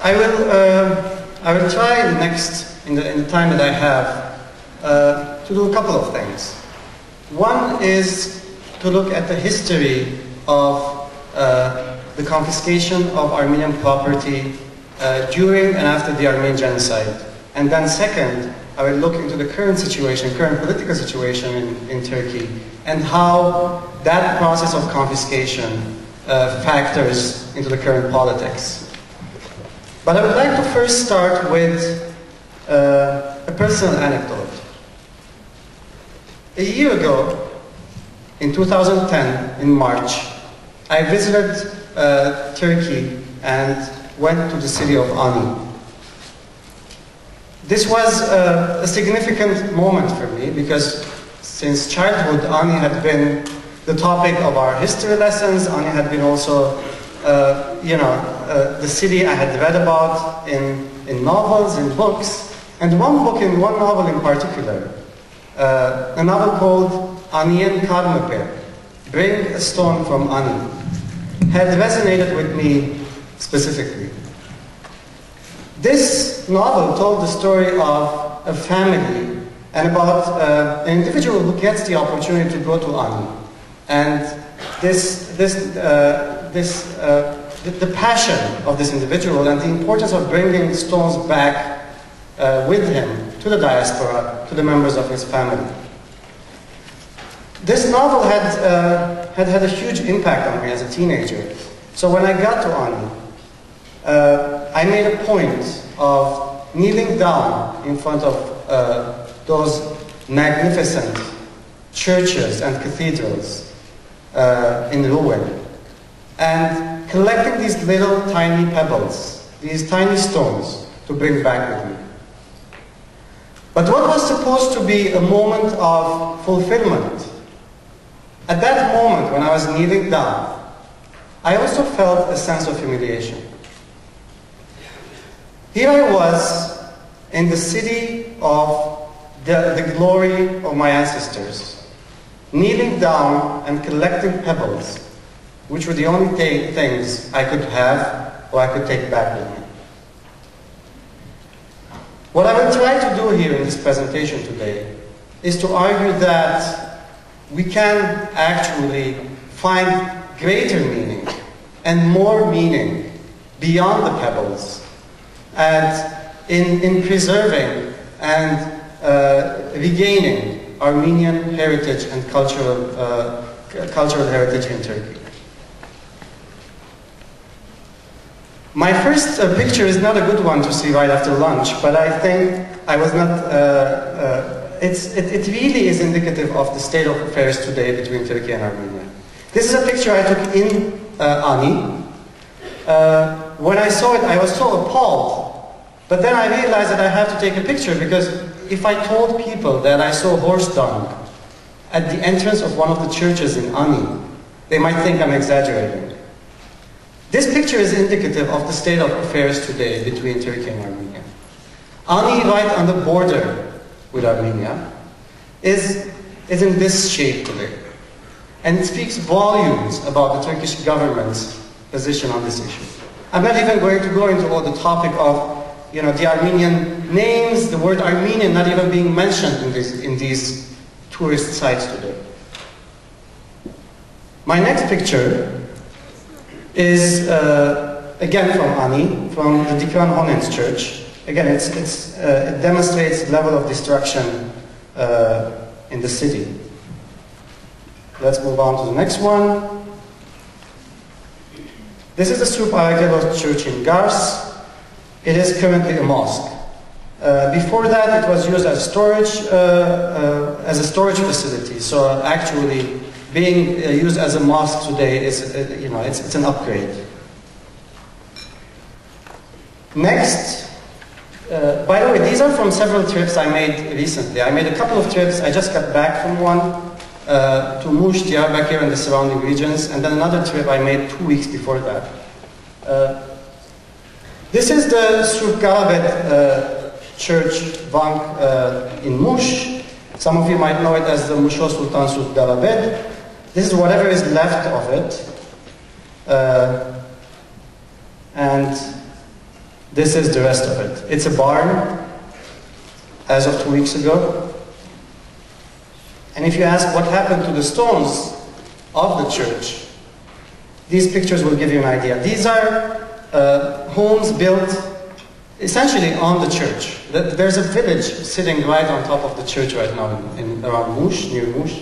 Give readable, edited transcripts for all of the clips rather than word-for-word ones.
I will try in the time that I have to do a couple of things. One is to look at the history of the confiscation of Armenian property during and after the Armenian genocide. And then second, I will look into the current situation, current political situation in Turkey, and how that process of confiscation factors into the current politics. But I would like to first start with a personal anecdote. A year ago, in 2010, in March, I visited Turkey and went to the city of Ani. This was a significant moment for me because since childhood, Ani had been the topic of our history lessons. Ani had been also, the city I had read about in novels, in books. And one novel in particular, a novel called Armenian Cause, Bring a Stone from Ani, had resonated with me specifically. This novel told the story of a family and about an individual who gets the opportunity to go to Ani. And the passion of this individual and the importance of bringing stones back with him to the diaspora, to the members of his family. This novel had a huge impact on me as a teenager. So when I got to Ani, I made a point of kneeling down in front of those magnificent churches and cathedrals in ruin, and collecting these little tiny pebbles, these tiny stones, to bring back with me. But what was supposed to be a moment of fulfillment, at that moment when I was kneeling down, I also felt a sense of humiliation. Here I was in the city of the glory of my ancestors, kneeling down and collecting pebbles, which were the only things I could have or I could take back with me. What I will try to do here in this presentation today is to argue that we can actually find greater meaning and more meaning beyond the pebbles and in preserving and regaining Armenian heritage and cultural heritage in Turkey. My first picture is not a good one to see right after lunch, but I think I was not, it really is indicative of the state of affairs today between Turkey and Armenia. This is a picture I took in Ani. When I saw it, I was so appalled. But then I realized that I have to take a picture because if I told people that I saw horse dung at the entrance of one of the churches in Ani, they might think I'm exaggerating. This picture is indicative of the state of affairs today between Turkey and Armenia. Ani, right on the border with Armenia, is in this shape today. And it speaks volumes about the Turkish government's position on this issue. I'm not even going to go into all the topic of the Armenian names, the word Armenian not even being mentioned in these tourist sites today. My next picture is again from Ani, from the Dikran Honens Church. Again, it demonstrates the level of destruction in the city. Let's move on to the next one. This is the Surp Aragelos Church in Gars. It is currently a mosque. Before that, it was used as a storage facility. So actually, being used as a mosque today is, it's an upgrade. Next, by the way, these are from several trips I made recently. I made a couple of trips. I just got back from one to Mush, Diyarbakir, and the surrounding regions, and then another trip I made 2 weeks before that. This is the Surp Galabet Church Bank in Mush. Some of you might know it as the Musho Sultan Surp Galabet. This is whatever is left of it. And This is the rest of it. It's a barn, as of 2 weeks ago. And if you ask what happened to the stones of the church, these pictures will give you an idea. These are homes built essentially on the church. There's a village sitting right on top of the church right now around Mush, near Mush.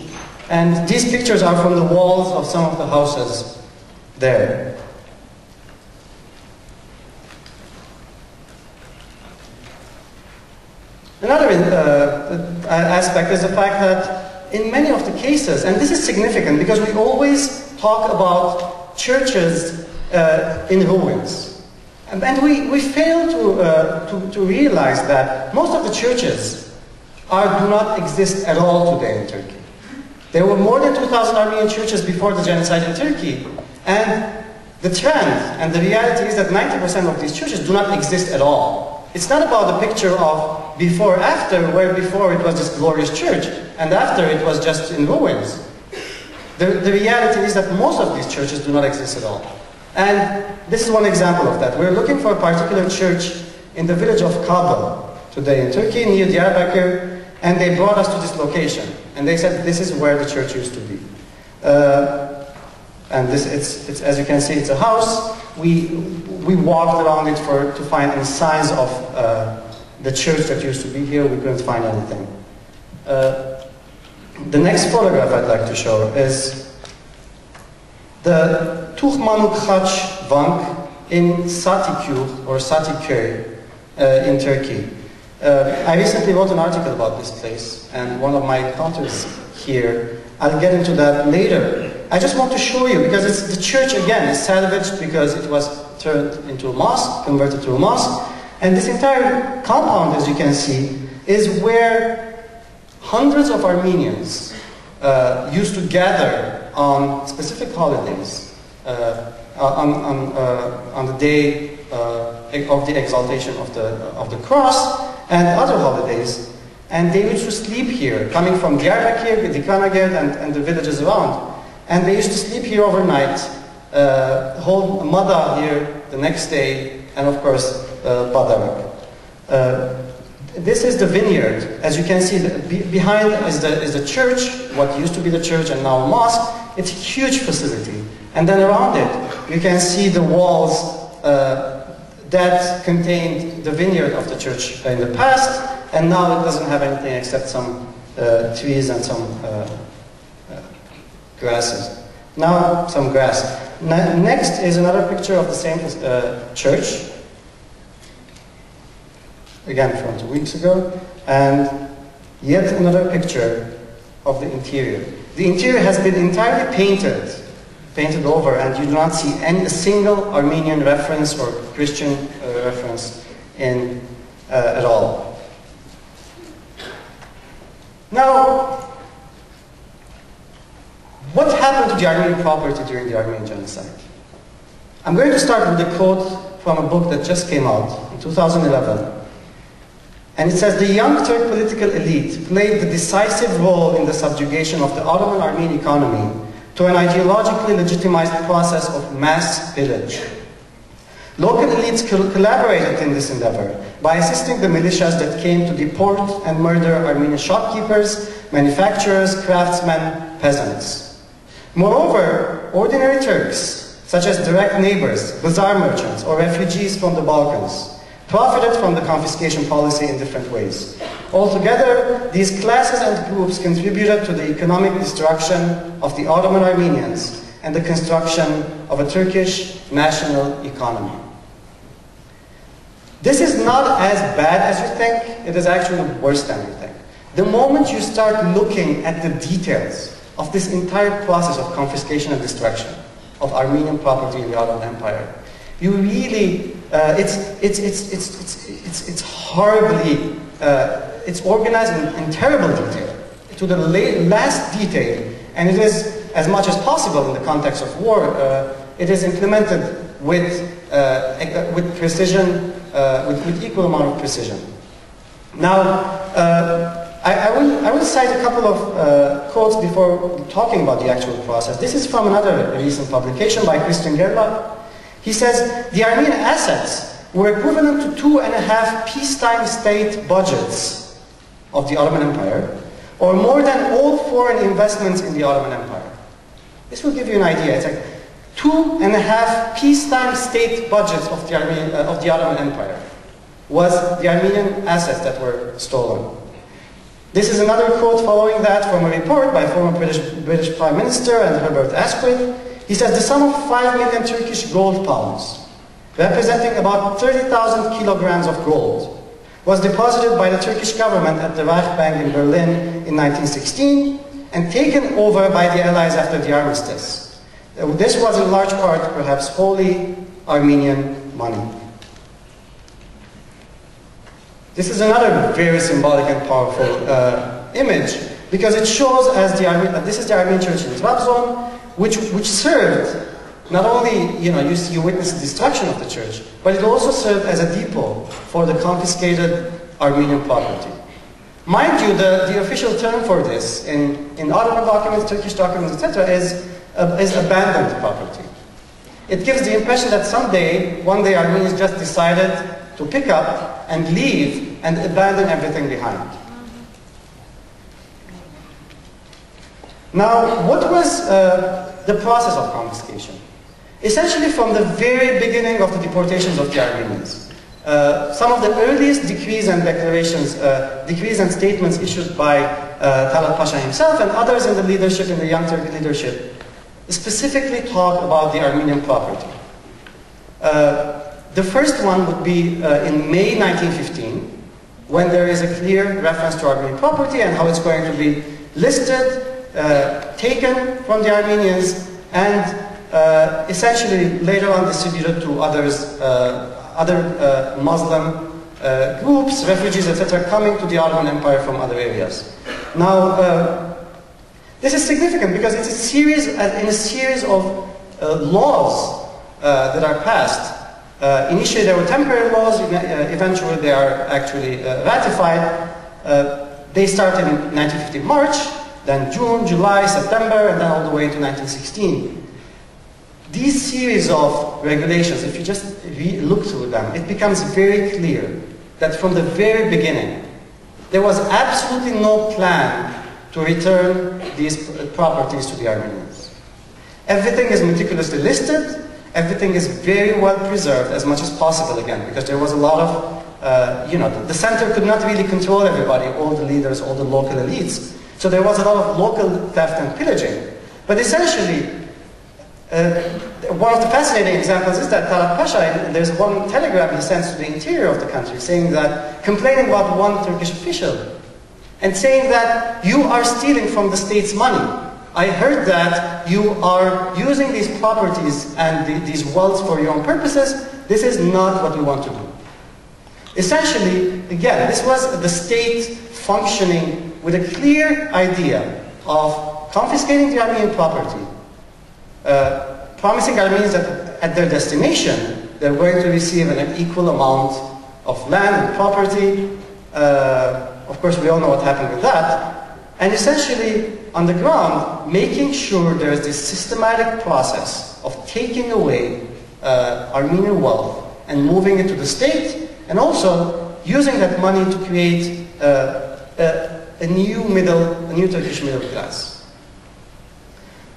And these pictures are from the walls of some of the houses there. Another aspect is the fact that in many of the cases, and this is significant because we always talk about churches in ruins. And we fail to realize that most of the churches do not exist at all today in Turkey. There were more than 2,000 Armenian churches before the genocide in Turkey. And the trend and the reality is that 90% of these churches do not exist at all. It's not about the picture of before, after, where before it was this glorious church, and after it was just in ruins. The reality is that most of these churches do not exist at all. And this is one example of that. We're looking for a particular church in the village of Kabul today in Turkey, near Diyarbakir, and they brought us to this location. And they said this is where the church used to be. And it's as you can see, it's a house. We walked around it to find any signs of the church that used to be here. We couldn't find anything. The next photograph I'd like to show is the Tukhmanuk Khach Bank in Satiköy or Satiköy in Turkey. I recently wrote an article about this place, and one of my encounters here, I'll get into that later. I just want to show you, because the church again is salvaged because it was turned into a mosque, converted to a mosque, and this entire compound, as you can see, is where hundreds of Armenians used to gather on specific holidays, on the day of the exaltation of the cross and other holidays, and they used to sleep here, coming from Diyarbakir, Dikanaget, and the villages around, and they used to sleep here overnight, hold a mada here the next day, and of course Badarak. This is the vineyard. As you can see, behind is the church, what used to be the church and now a mosque. It's a huge facility. And then around it, you can see the walls that contained the vineyard of the church in the past, and now it doesn't have anything except some trees and some grasses. Now, some grass. Next is another picture of the same church. Again, from 2 weeks ago, and yet another picture of the interior. The interior has been entirely painted over, and you do not see a single Armenian reference or Christian reference in at all. Now, what happened to the Armenian property during the Armenian genocide? I'm going to start with a quote from a book that just came out in 2011. And it says, the young Turk political elite played the decisive role in the subjugation of the Ottoman Armenian economy to an ideologically legitimized process of mass pillage. Local elites collaborated in this endeavor by assisting the militias that came to deport and murder Armenian shopkeepers, manufacturers, craftsmen, peasants. Moreover, ordinary Turks, such as direct neighbors, bazaar merchants, or refugees from the Balkans, profited from the confiscation policy in different ways. Altogether, these classes and groups contributed to the economic destruction of the Ottoman Armenians and the construction of a Turkish national economy. This is not as bad as you think. It is actually worse than you think. The moment you start looking at the details of this entire process of confiscation and destruction of Armenian property in the Ottoman Empire, you really, it's horribly, it's organized in terrible detail, to the last detail, and it is, as much as possible in the context of war, it is implemented with precision, with equal amount of precision. Now, I will cite a couple of quotes before talking about the actual process. This is from another recent publication by Christian Gerlach. He says, the Armenian assets were equivalent to 2.5 peacetime state budgets of the Ottoman Empire, or more than all foreign investments in the Ottoman Empire. This will give you an idea. It's like 2.5 peacetime state budgets of the Ottoman Empire was the Armenian assets that were stolen. This is another quote following that from a report by former British Prime Minister and Herbert Asquith. He says the sum of 5 million Turkish gold pounds, representing about 30,000 kilograms of gold, was deposited by the Turkish government at the Reich Bank in Berlin in 1916 and taken over by the Allies after the armistice. This was in large part, perhaps wholly, Armenian money. This is another very symbolic and powerful image, because it shows as this is the Armenian church in Trabzon, which served, not only, you witness the destruction of the church, but it also served as a depot for the confiscated Armenian property. Mind you, the official term for this in Ottoman documents, Turkish documents, etc., is abandoned property. It gives the impression that one day Armenians just decided to pick up and leave and abandon everything behind. Now, what was the process of confiscation? Essentially, from the very beginning of the deportations of the Armenians, some of the earliest decrees and declarations, decrees and statements issued by Talat Pasha himself and others in the leadership, in the Young Turkey leadership, specifically talk about the Armenian property. The first one would be in May 1915, when there is a clear reference to Armenian property and how it's going to be listed, taken from the Armenians, and essentially later on distributed to others, other Muslim groups, refugees, etc., coming to the Ottoman Empire from other areas. Now, this is significant because it's in a series of laws that are passed. Initially, there were temporary laws. Eventually, they are actually ratified. They started in 1915 March, then June, July, September, and then all the way to 1916. These series of regulations, if you just look through them, it becomes very clear that from the very beginning, there was absolutely no plan to return these properties to the Armenians. Everything is meticulously listed. Everything is very well preserved as much as possible, again, because there was a lot of, the center could not really control everybody, all the leaders, all the local elites. So there was a lot of local theft and pillaging. But essentially, one of the fascinating examples is that Talat Pasha, there's one telegram he sends to the interior of the country saying that, complaining about one Turkish official, and saying that you are stealing from the state's money. I heard that you are using these properties and these wealths for your own purposes. This is not what we want to do. Essentially, again, this was the state functioning with a clear idea of confiscating the Armenian property, promising Armenians that at their destination, they're going to receive an equal amount of land and property. Of course, we all know what happened with that. And essentially, on the ground, making sure there is this systematic process of taking away Armenian wealth and moving it to the state, and also using that money to create a new Turkish middle class.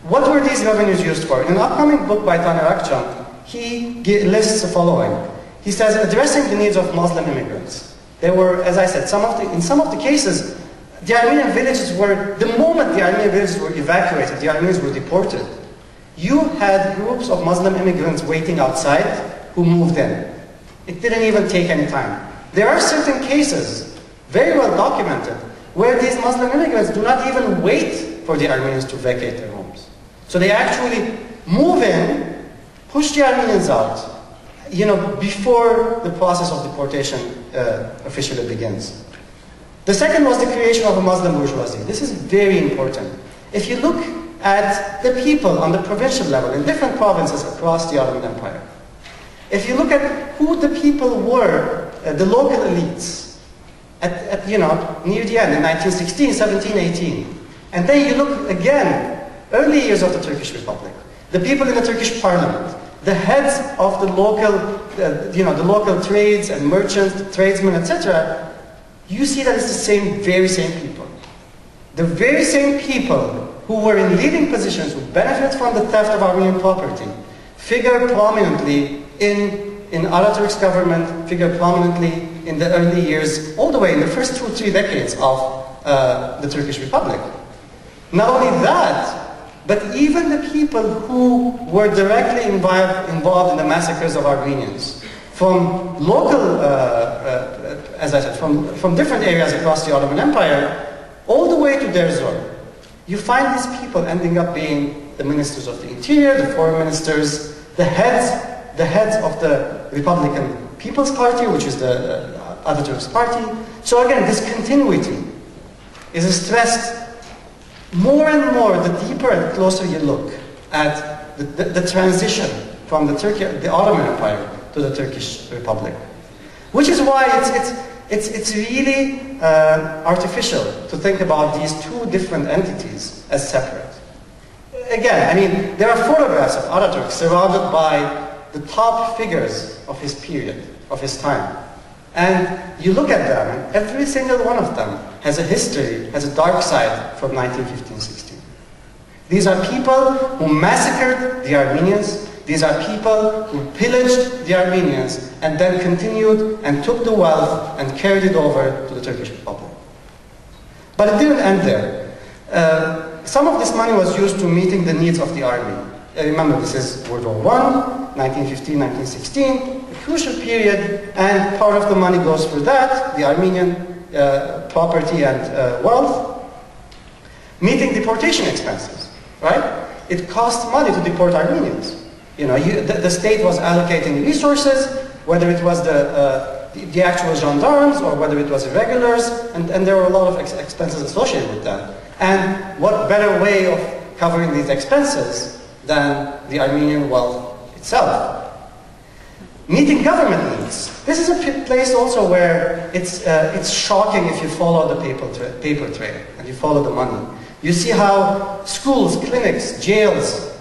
What were these revenues used for? In an upcoming book by Taner Akçam, he lists the following. He says, addressing the needs of Muslim immigrants. There were, as I said, in some of the cases, the Armenian villages were, the moment the Armenian villages were evacuated, the Armenians were deported, you had groups of Muslim immigrants waiting outside who moved in. It didn't even take any time. There are certain cases, very well documented, where these Muslim immigrants do not even wait for the Armenians to vacate their homes. So they actually move in, push the Armenians out, before the process of deportation officially begins. The second was the creation of a Muslim bourgeoisie. This is very important. If you look at the people on the provincial level in different provinces across the Ottoman Empire, if you look at who the people were, the local elites, near the end, in 1916, 17, 18, and then you look again, early years of the Turkish Republic, the people in the Turkish parliament, the heads of the local, the local trades and merchants, tradesmen, etc., you see that it's the very same people. The very same people who were in leading positions, who benefit from the theft of Armenian property, figure prominently in Ataturk's government, figure prominently in the early years, all the way in the first 2 or 3 decades of the Turkish Republic. Not only that, but even the people who were directly involved in the massacres of Armenians, from local, as I said, from different areas across the Ottoman Empire, all the way to Derzor, you find these people ending up being the ministers of the interior, the foreign ministers, the heads of the Republican People's Party, which is the Ataturk's party. So again, this continuity is stressed more and more the deeper and closer you look at the transition from the Ottoman Empire to the Turkish Republic. Which is why it's really artificial to think about these 2 different entities as separate. Again, I mean, there are photographs of Ataturk surrounded by the top figures of his period, of his time. And you look at them, and every single one of them has a history, has a dark side from 1915-16. These are people who massacred the Armenians. These are people who pillaged the Armenians and then continued and took the wealth and carried it over to the Turkish Republic. But it didn't end there. Some of this money was used to meeting the needs of the army. Remember, this is World War I, 1915-1916, a crucial period, and part of the money goes for that, the Armenian property and wealth. Meeting deportation expenses, right? It cost money to deport Armenians. The state was allocating resources, whether it was the actual gendarmes or whether it was irregulars, and there were a lot of expenses associated with that. And what better way of covering these expenses than the Armenian wealth itself? Meeting government needs. This is a place also where it's shocking if you follow the paper trail and you follow the money. You see how schools, clinics, jails,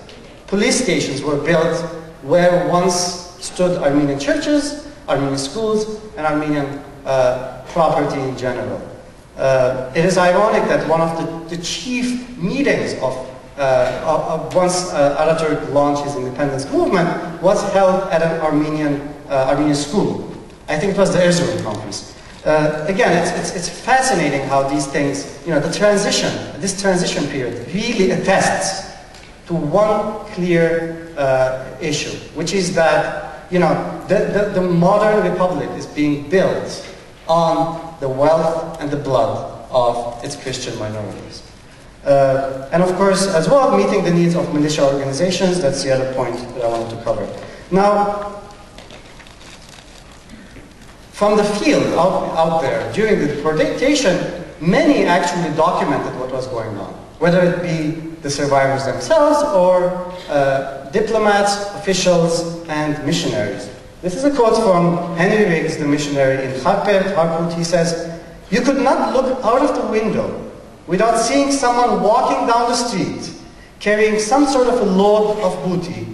police stations were built where once stood Armenian churches, Armenian schools, and Armenian property in general. It is ironic that one of the chief meetings of once Ataturk launched his independence movement was held at an Armenian school. I think it was the Erzurum conference. Again, it's fascinating how these things, this transition period really attests to one clear issue, which is that, the modern republic is being built on the wealth and the blood of its Christian minorities. And of course, as well, meeting the needs of militia organizations, that's the other point that I wanted to cover. Now, from the field out there, during the deportation, many actually documented what was going on, whether it be the survivors themselves or diplomats, officials, and missionaries. This is a quote from Henry Riggs, the missionary in Harput. He says, "You could not look out of the window without seeing someone walking down the street, carrying some sort of a load of booty,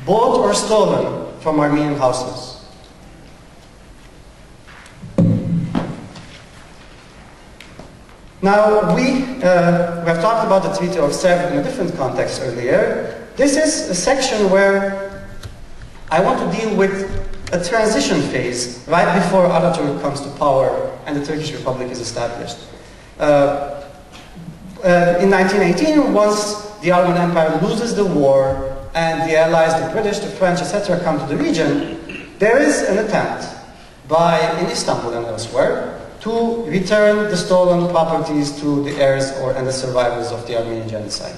bought or stolen from Armenian houses." Now, we have talked about the Treaty of Sèvres in a different context earlier. This is a section where I want to deal with a transition phase right before Ataturk comes to power and the Turkish Republic is established. In 1918, once the Ottoman Empire loses the war and the Allies, the British, the French, etc. come to the region, there is an attempt in Istanbul and elsewhere to return the stolen properties to the heirs and the survivors of the Armenian genocide.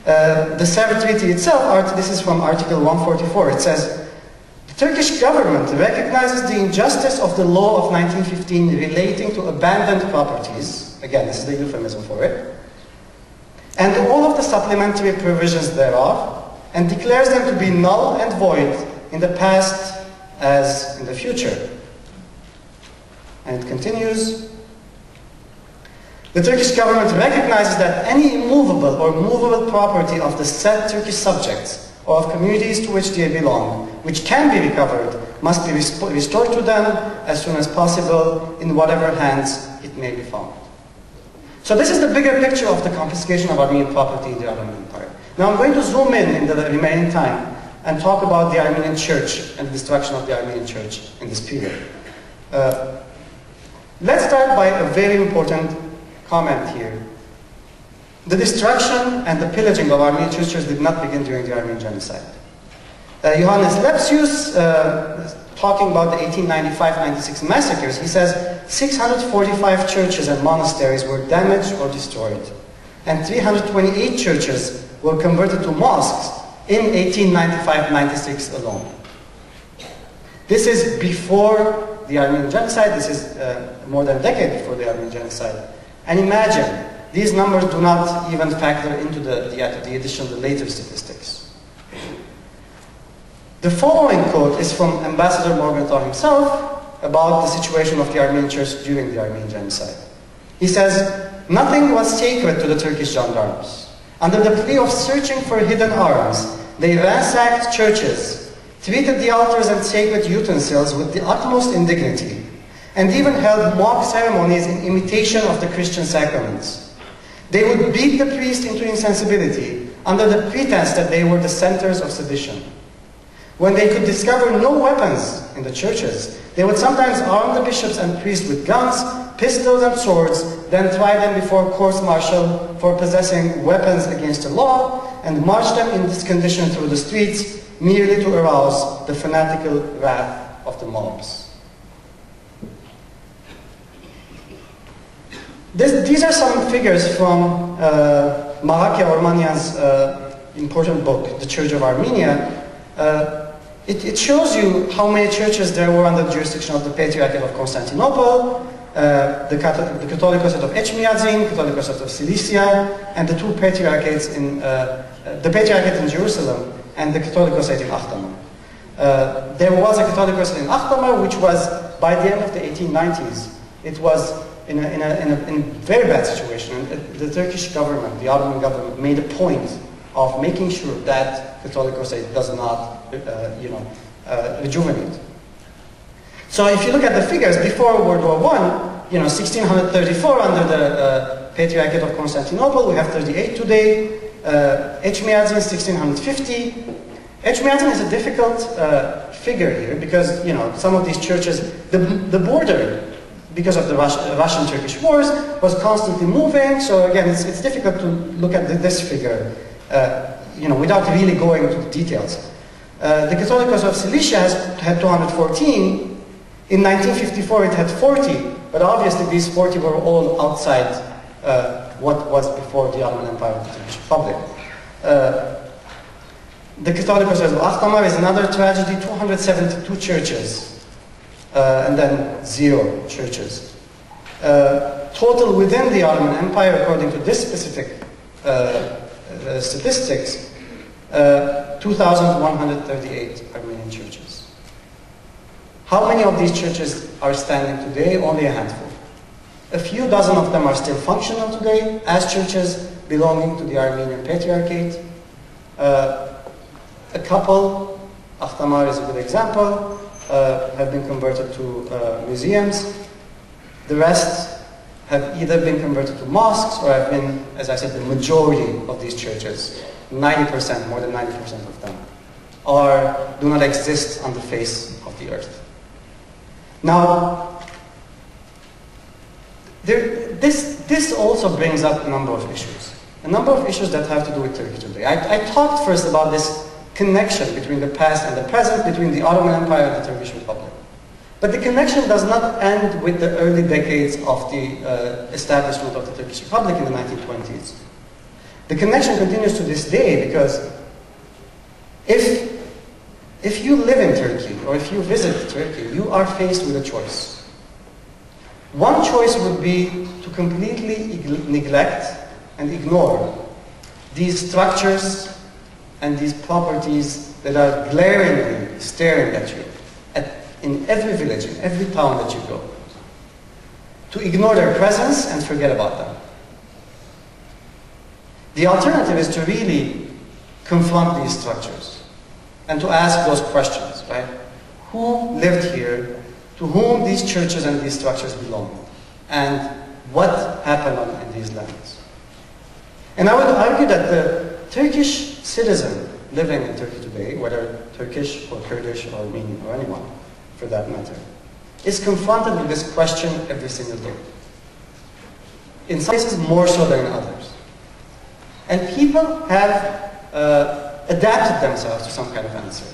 The Sèvres Treaty itself, this is from Article 144, it says, "The Turkish government recognizes the injustice of the law of 1915 relating to abandoned properties," again, this is the euphemism for it, "and all of the supplementary provisions thereof, and declares them to be null and void in the past as in the future." And it continues, "The Turkish government recognizes that any immovable or movable property of the said Turkish subjects or of communities to which they belong, which can be recovered, must be restored to them as soon as possible in whatever hands it may be found. So this is the bigger picture of the confiscation of Armenian property in the Ottoman Empire. Now I'm going to zoom in the remaining time and talk about the Armenian Church and the destruction of the Armenian Church in this period. Let's start by a very important comment here. The destruction and the pillaging of Armenian churches did not begin during the Armenian Genocide. Johannes Lepsius, talking about the 1895-96 massacres, he says 645 churches and monasteries were damaged or destroyed, and 328 churches were converted to mosques in 1895-96 alone. This is before the Armenian Genocide. This is more than a decade before the Armenian Genocide. And imagine, these numbers do not even factor into the addition of the later statistics. The following quote is from Ambassador Morgenthau himself about the situation of the Armenian Church during the Armenian Genocide. He says, "Nothing was sacred to the Turkish gendarmes. Under the plea of searching for hidden arms, they ransacked churches, treated the altars and sacred utensils with the utmost indignity, and even held mock ceremonies in imitation of the Christian sacraments. They would beat the priest into insensibility under the pretense that they were the centers of sedition. When they could discover no weapons in the churches, they would sometimes arm the bishops and priests with guns, pistols and swords, then try them before courts-martial for possessing weapons against the law, and march them in this condition through the streets, merely to arouse the fanatical wrath of the mobs." These are some figures from Mahakia Ormanian's important book, The Church of Armenia. It shows you how many churches there were under the jurisdiction of the Patriarchate of Constantinople, the Catholicosate of Echmiadzin, Catholicosate of Cilicia, and the two patriarchates in the Patriarchate in Jerusalem and the Catholicosate in Akhtamar. There was a Catholicosate in Akhtamar, which was, by the end of the 1890s, it was in a very bad situation. And the Turkish government, the Ottoman government, made a point of making sure that Catholicosate does not, rejuvenate. So if you look at the figures before World War I, 1634 under the Patriarchate of Constantinople, we have 38 today. Echmiadzin, 1650. Echmiadzin is a difficult figure here because, some of these churches, the border, because of the Russian-Turkish wars, was constantly moving. So again, it's difficult to look at this figure, without really going into the details. The Catholicos of Cilicia had 214. In 1954, it had 40, but obviously these 40 were all outside what was before the Ottoman Empire of the Turkish Republic. The Catholicos of Akhtamar is another tragedy, 272 churches. And then 0 churches. Total within the Ottoman Empire, according to this specific statistics, 2,138 Armenian churches. How many of these churches are standing today? Only a handful. A few dozen of them are still functional today as churches belonging to the Armenian Patriarchate. A couple, Akhtamar is a good example, have been converted to museums. The rest have either been converted to mosques or have been, as I said, the majority of these churches, 90%, more than 90% of them, do not exist on the face of the earth. Now, this also brings up a number of issues. A number of issues that have to do with Turkey today. I talked first about this connection between the past and the present, between the Ottoman Empire and the Turkish Republic. But the connection does not end with the early decades of the establishment of the Turkish Republic in the 1920s. The connection continues to this day because if you live in Turkey or if you visit Turkey, you are faced with a choice. One choice would be to completely neglect and ignore these structures and these properties that are glaringly staring at you in every village, in every town that you go. To ignore their presence and forget about them. The alternative is to really confront these structures. and to ask those questions, right? Who lived here, to whom these churches and these structures belong, and what happened in these lands. And I would argue that the Turkish citizen living in Turkey today, whether Turkish or Kurdish or Armenian or anyone for that matter, is confronted with this question every single day. In some cases more so than in others. And people have adapted themselves to some kind of answer.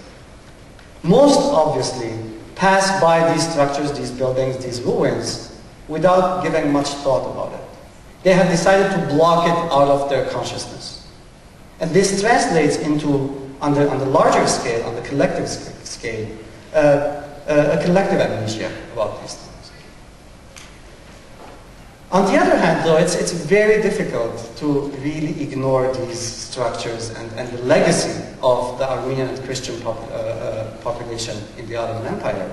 Most obviously pass by these structures, these buildings, these ruins without giving much thought about it. They have decided to block it out of their consciousness. And this translates into, on the larger scale, on the collective scale, a collective amnesia about these things. On the other hand, though, it's very difficult to really ignore these structures and the legacy of the Armenian and Christian population in the Ottoman Empire.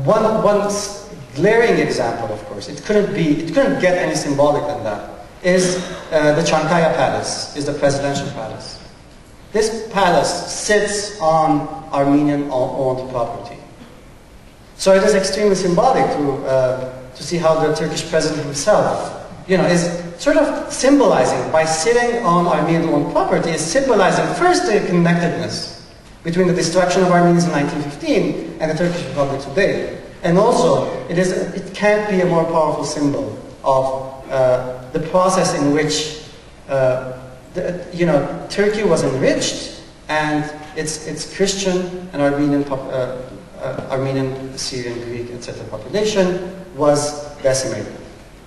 One glaring example, of course, it couldn't get any symbolic than that, is the Chankaya Palace, is the presidential palace. This palace sits on Armenian-owned property. So it is extremely symbolic to see how the Turkish president himself, is sort of symbolizing, by sitting on Armenian-owned property, is symbolizing first the connectedness between the destruction of Armenians in 1915 and the Turkish Republic today. And also, it can't be a more powerful symbol of the process in which Turkey was enriched and its Christian and Armenian, Syrian, Greek, etc. population was decimated,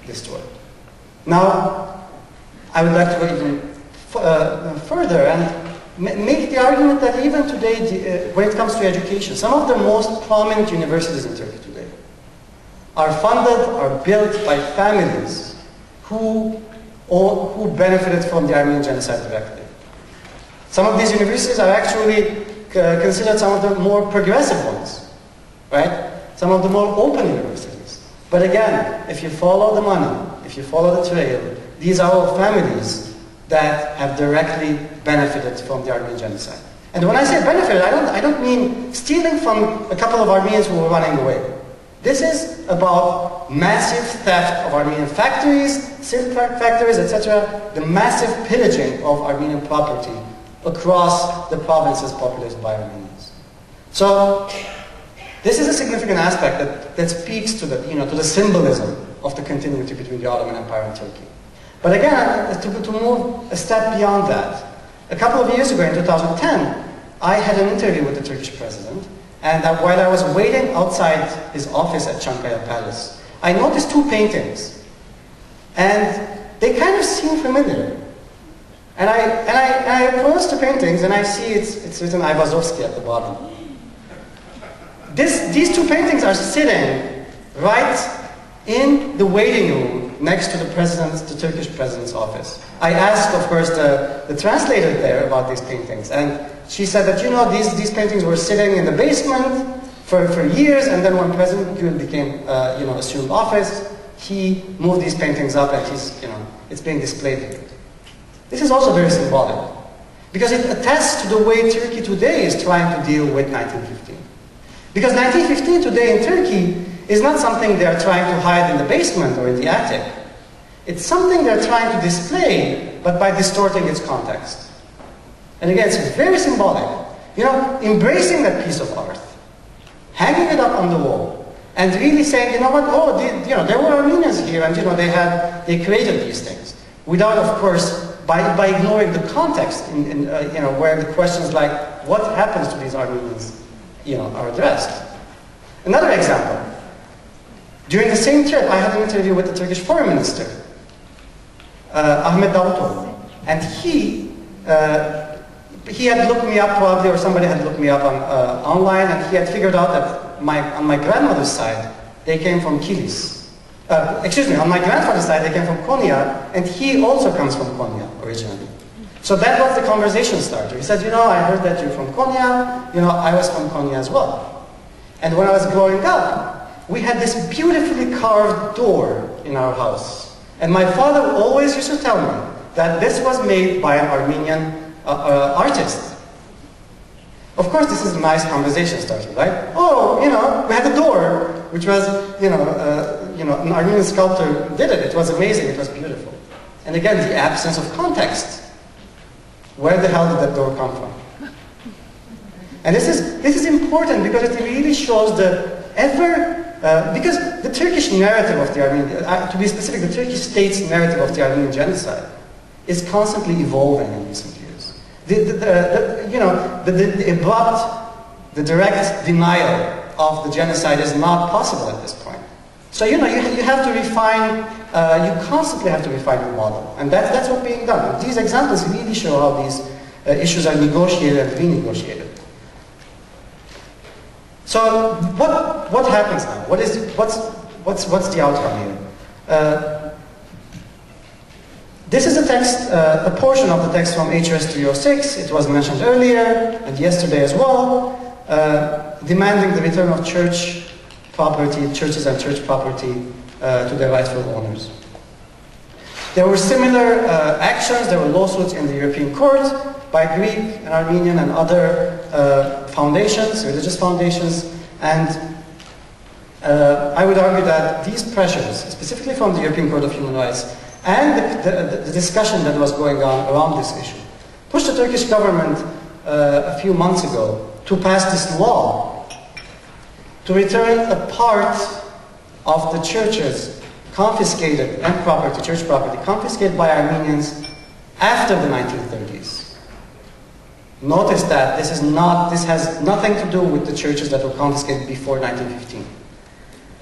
destroyed. Now, I would like to go even further and make the argument that even today, when it comes to education, some of the most prominent universities in Turkey today are funded, are built by families who benefited from the Armenian Genocide Directive. Some of these universities are actually considered some of the more progressive ones, right? Some of the more open universities. But again, if you follow the money, if you follow the trail, these are all families that have directly benefited from the Armenian genocide. And when I say benefited, I don't mean stealing from a couple of Armenians who were running away. This is about massive theft of Armenian factories, silk factories, etc., the massive pillaging of Armenian property across the provinces populated by Armenians. So, this is a significant aspect that speaks to the symbolism of the continuity between the Ottoman Empire and Turkey. But again, to move a step beyond that, a couple of years ago in 2010, I had an interview with the Turkish president, and while I was waiting outside his office at Chankaya Palace, I noticed two paintings, and they kind of seemed familiar. And I approached the paintings, and I see it's written Ayvazovsky at the bottom. These two paintings are sitting right in the waiting room next to the Turkish president's office. I asked, of course, the translator there about these paintings, and she said that, these paintings were sitting in the basement for years, and then when President Gül became, assumed office, he moved these paintings up, and it's being displayed here. This is also very symbolic, because it attests to the way Turkey today is trying to deal with 1915. Because 1915 today in Turkey is not something they are trying to hide in the basement or in the attic. It's something they're trying to display, but by distorting its context. And again, it's very symbolic. Embracing that piece of art, hanging it up on the wall, and really saying, there were Armenians here, and they created these things, without, of course, by ignoring the context, where the questions like, what happens to these Armenians, are addressed. Another example. During the same trip, I had an interview with the Turkish Foreign Minister, Ahmet Davutoğlu, and he had looked me up probably, or somebody had looked me up online, and he had figured out that on my grandmother's side, they came from Kilis. On my grandfather's side, they came from Konya, and he also comes from Konya originally. So that was the conversation starter. He said, I heard that you're from Konya, I was from Konya as well. And when I was growing up, we had this beautifully carved door in our house. And my father always used to tell me that this was made by an Armenian artist. Of course, this is a nice conversation starter, right? Oh, you know, we had a door, which was, an Armenian sculptor did it. It was amazing. It was beautiful. And again, the absence of context. Where the hell did that door come from? And this is important because it really shows because the Turkish narrative of the Armenian, to be specific, the Turkish state's narrative of the Armenian genocide is constantly evolving in recent years. The abrupt, the direct denial of the genocide is not possible at this point. So you have to refine. You constantly have to refine your model, and that's what's being done. And these examples really show how these issues are negotiated and renegotiated. So what happens now? What's the outcome here? This is a text, a portion of the text from HRS 306. It was mentioned earlier and yesterday as well, demanding the return of church property, churches and church property to their rightful owners. There were similar actions. There were lawsuits in the European Court by Greek and Armenian and other foundations, religious foundations, and I would argue that these pressures, specifically from the European Court of Human Rights, and the discussion that was going on around this issue, pushed the Turkish government a few months ago to pass this law to return a part of the churches confiscated and church property confiscated by Armenians after the 1930s. Notice that this has nothing to do with the churches that were confiscated before 1915.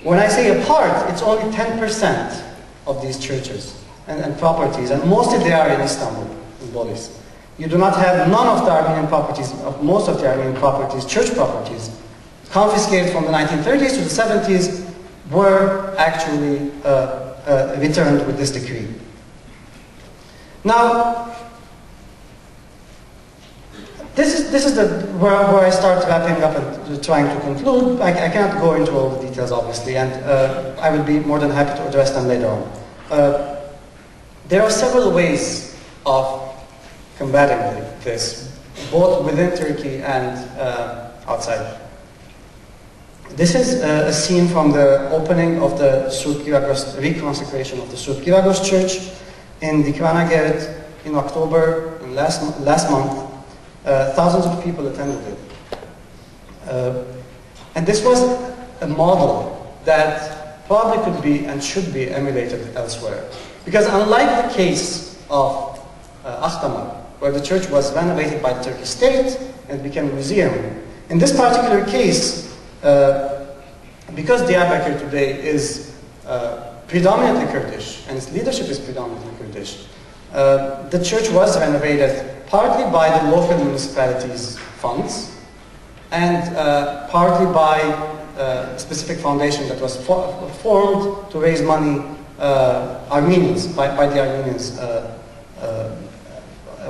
When I say a part, it's only 10% of these churches and properties, and mostly they are in Istanbul, in Bolis. You do not have none of the Armenian properties, most of the Armenian properties, church properties, confiscated from the 1930s to the 70s, were actually returned with this decree. Now, this is where I start wrapping up and trying to conclude. I cannot go into all the details, obviously, and I will be more than happy to address them later on. There are several ways of combating this, both within Turkey and outside. This is a scene from the opening of the reconsecration of the Surp Giragos Church in Dikvanageret in October, last month. Thousands of people attended it. And this was a model that probably could be and should be emulated elsewhere. Because unlike the case of Akdamar, where the church was renovated by the Turkish state and became a museum, in this particular case, because Diyarbakir today is predominantly Kurdish, and its leadership is predominantly Kurdish, the church was renovated partly by the local municipalities' funds, and partly by a specific foundation that was formed to raise money, Armenians, by the Armenians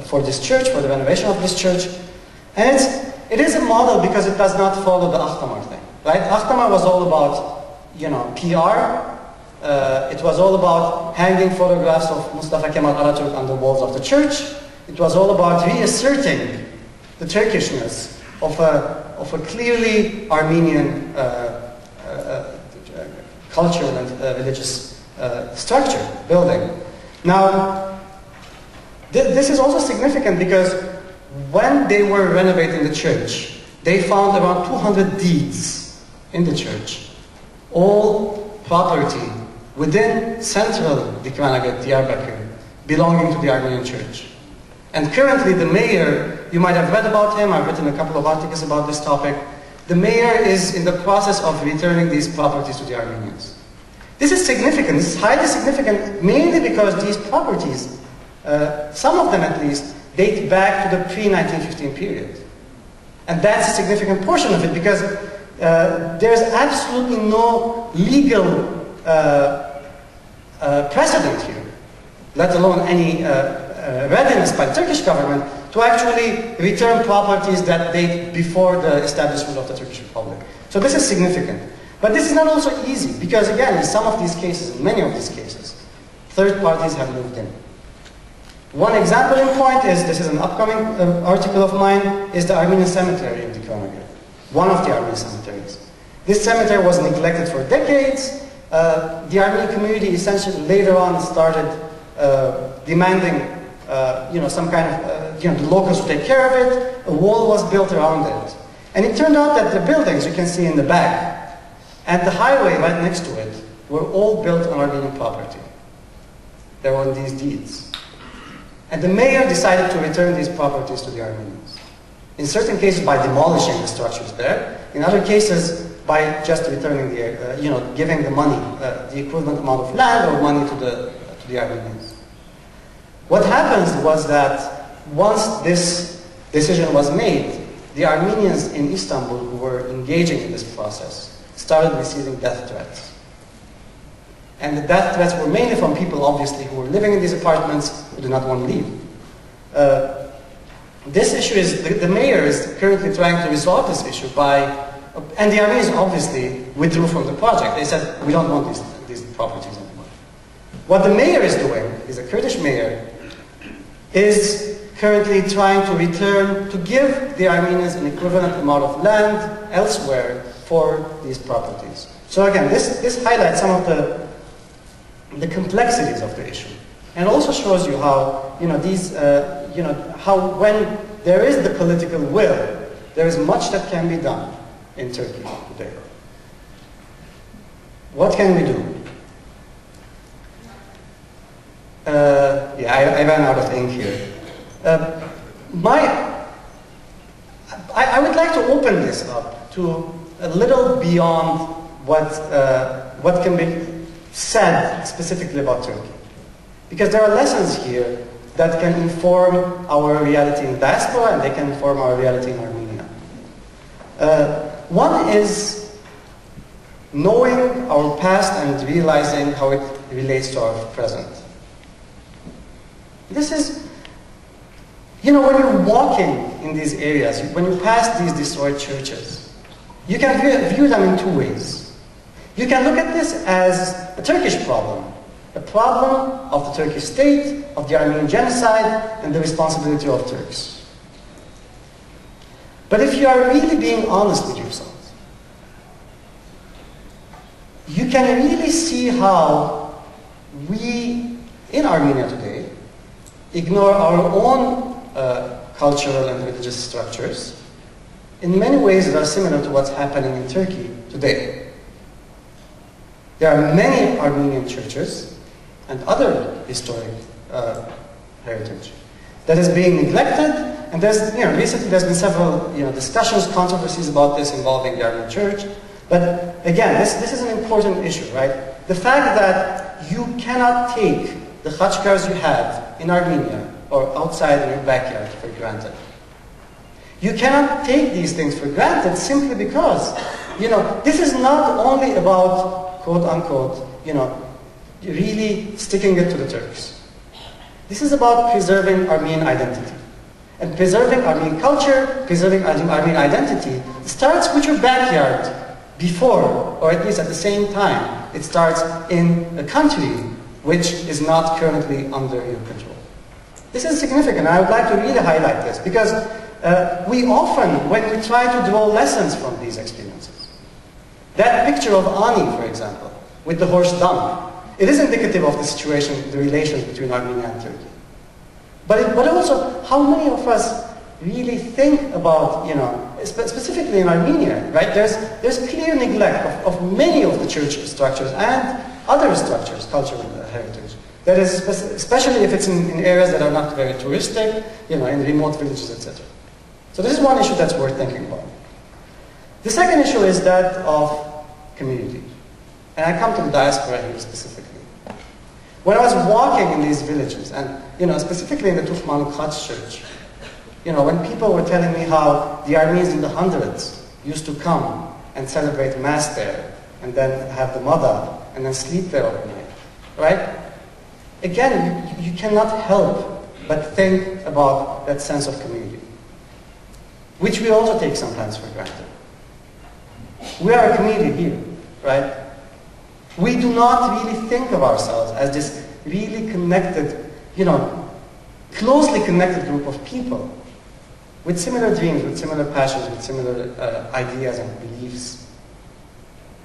for this church, for the renovation of this church. And it is a model because it does not follow the Akdamar thing, right? Akdamar was all about, PR. It was all about hanging photographs of Mustafa Kemal Atatürk on the walls of the church. It was all about reasserting the Turkishness of a clearly Armenian cultural and religious structure, building. Now, this is also significant because when they were renovating the church, they found around 200 deeds in the church, all property within central Dikvanageret, Diyarbakir, belonging to the Armenian church. And currently the mayor, you might have read about him, I've written a couple of articles about this topic, the mayor is in the process of returning these properties to the Armenians. This is significant, this is highly significant, mainly because these properties, some of them at least, date back to the pre-1915 period. And that's a significant portion of it because there's absolutely no legal precedent here, let alone any readiness by the Turkish government to actually return properties that date before the establishment of the Turkish Republic. So this is significant. But this is not also easy because, again, in some of these cases, in many of these cases, third parties have moved in. One example in point is, this is an upcoming article of mine, is the Armenian cemetery in Tikhonagir, one of the Armenian cemeteries. This cemetery was neglected for decades. The Armenian community essentially later on started demanding some kind of, the locals would take care of it. A wall was built around it. And it turned out that the buildings you can see in the back and the highway right next to it were all built on Armenian property. They were on these deeds. And the mayor decided to return these properties to the Armenians. In certain cases by demolishing the structures there. In other cases by just returning the, giving the money, the equivalent amount of land or money to the Armenians. What happened was that once this decision was made, the Armenians in Istanbul who were engaging in this process started receiving death threats. And the death threats were mainly from people, obviously, who were living in these apartments who did not want to leave. This issue is, the mayor is currently trying to resolve this issue by, and the Armenians obviously withdrew from the project. They said, we don't want these properties anymore. What the mayor is doing, is a Kurdish mayor, is currently trying to return, to give the Armenians an equivalent amount of land elsewhere for these properties. So again, this highlights some of the complexities of the issue. And also shows you how, how when there is the political will, there is much that can be done in Turkey today. What can we do? I ran out of ink here. I would like to open this up to a little beyond what can be said specifically about Turkey. Because there are lessons here that can inform our reality in diaspora and they can inform our reality in Armenia. One is knowing our past and realizing how it relates to our present. This is, when you're walking in these areas, when you pass these destroyed churches, you can view them in two ways. You can look at this as a Turkish problem, a problem of the Turkish state, of the Armenian genocide, and the responsibility of Turks. But if you are really being honest with yourselves, you can really see how we, in Armenia today, ignore our own cultural and religious structures in many ways that are similar to what's happening in Turkey today. There are many Armenian churches and other historic heritage that is being neglected, and recently there's been several discussions, controversies about this involving the Armenian church. But again, this is an important issue, right? The fact that you cannot take the khachkars you have in Armenia or outside in your backyard for granted. You cannot take these things for granted simply because, this is not only about, quote unquote, really sticking it to the Turks. This is about preserving Armenian identity. And preserving Armenian culture, preserving Armenian identity, starts with your backyard before, or at least at the same time, it starts in a country which is not currently under your control. This is significant. I would like to really highlight this because we often, when we try to draw lessons from these experiences, that picture of Ani, for example, with the horse dung, it is indicative of the situation, the relations between Armenia and Turkey. But also, how many of us really think about, specifically in Armenia, right? There's clear neglect of many of the church structures and other structures, cultural heritage. That is, especially if it's in areas that are not very touristic, in remote villages, etc. So this is one issue that's worth thinking about. The second issue is that of community. And I come to the diaspora here specifically. When I was walking in these villages, and specifically in the Tukhman Khatch church, when people were telling me how the Armenians in the hundreds used to come and celebrate Mass there, and then have the Mada, and then sleep there overnight, right? Again, you cannot help but think about that sense of community, which we also take sometimes for granted. We are a community here, right? We do not really think of ourselves as this really connected, closely connected group of people with similar dreams, with similar passions, with similar ideas and beliefs.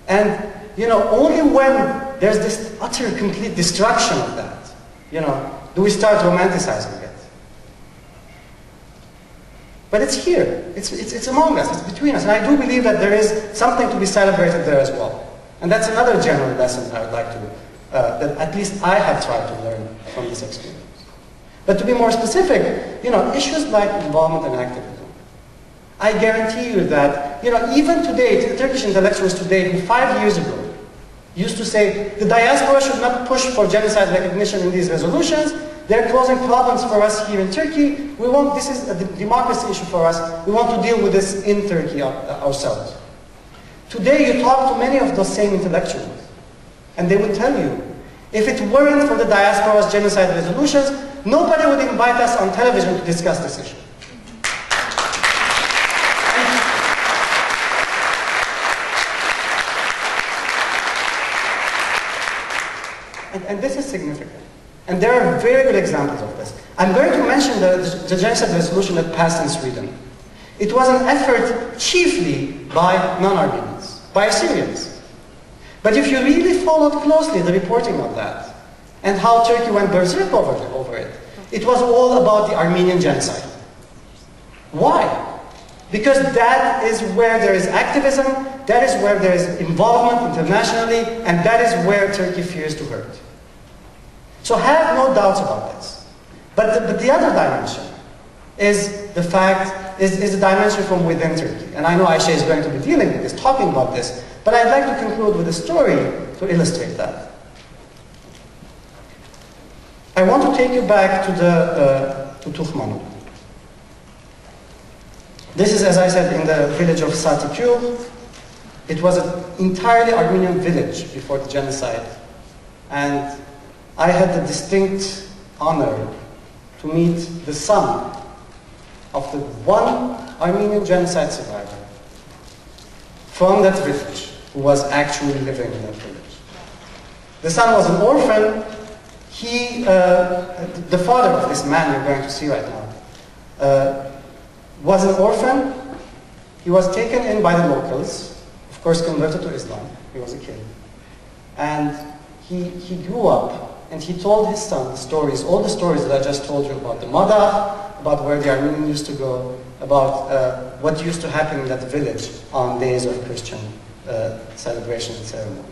And, you know, only when there's this utter, complete destruction of that, you know, do we start romanticizing it. But it's here. It's among us. It's between us. And I do believe that there is something to be celebrated there as well. And that's another general lesson I would like to, that at least I have tried to learn from this experience. But to be more specific, you know, issues like involvement and activism. I guarantee you that, you know, even today, Turkish intellectuals today, who 5 years ago used to say, the diaspora should not push for genocide recognition in these resolutions, they're causing problems for us here in Turkey, this is a democracy issue for us, we want to deal with this in Turkey ourselves. Today you talk to many of those same intellectuals, and they would tell you, if it weren't for the diaspora's genocide resolutions, nobody would invite us on television to discuss this issue. And this is significant. And there are very good examples of this. I'm going to mention the genocide resolution that passed in Sweden. It was an effort chiefly by non-Armenians, by Syrians. But if you really followed closely the reporting of that, and how Turkey went berserk over it, it was all about the Armenian genocide. Why? Because that is where there is activism, that is where there is involvement internationally, and that is where Turkey fears to hurt. So have no doubts about this. But the other dimension is the dimension from within Turkey. And I know Ayşe is going to be dealing with this, talking about this, but I'd like to conclude with a story to illustrate that. I want to take you back to Tukhmanu. This is, as I said, in the village of Satikyu. It was an entirely Armenian village before the genocide. And I had the distinct honor to meet the son of the one Armenian genocide survivor from that village who was actually living in that village. The son was an orphan. The father of this man you're going to see right now was an orphan. He was taken in by the locals, of course converted to Islam. He was a kid. And he grew up. And he told his son the stories, all the stories that I just told you about the Mada, about where the Armenians used to go, about what used to happen in that village on days of Christian celebration and ceremony.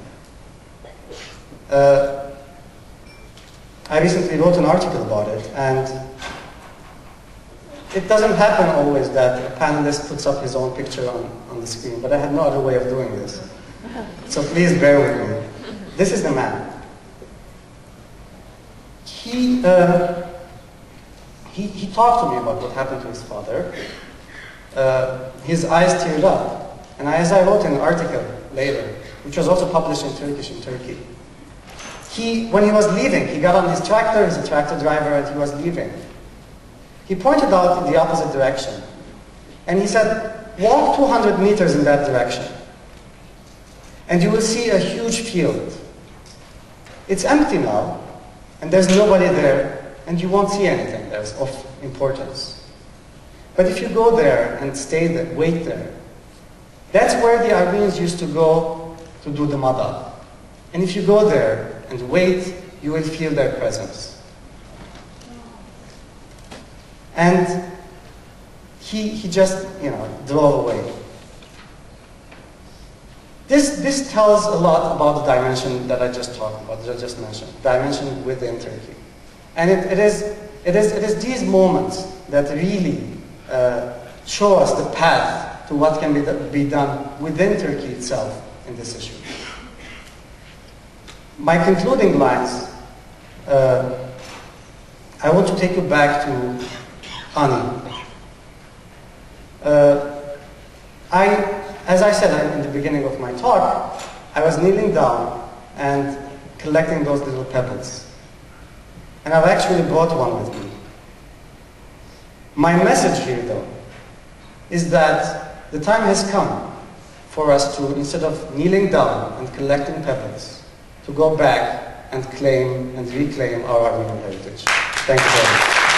I recently wrote an article about it, and it doesn't happen always that a panelist puts up his own picture on the screen, but I had no other way of doing this. So please bear with me. This is the man. He talked to me about what happened to his father. His eyes teared up. And as I wrote in an article later, which was also published in Turkish in Turkey, when he was leaving, he got on his tractor, he's a tractor driver, and he was leaving. He pointed out in the opposite direction. And he said, walk 200 meters in that direction. And you will see a huge field. It's empty now. And there's nobody there, and you won't see anything that's of importance. But if you go there and stay there, wait there, that's where the Armenians used to go to do the Mada. And if you go there and wait, you will feel their presence. And he just, drove away. This tells a lot about the dimension that I just talked about, that I just mentioned, dimension within Turkey. And it is these moments that really show us the path to what can be done within Turkey itself in this issue. My concluding lines, I want to take you back to Ani. As I said in the beginning of my talk, I was kneeling down and collecting those little pebbles. And I've actually brought one with me. My message here, though, is that the time has come for us to, instead of kneeling down and collecting pebbles, to go back and claim and reclaim our Armenian heritage. Thank you very much.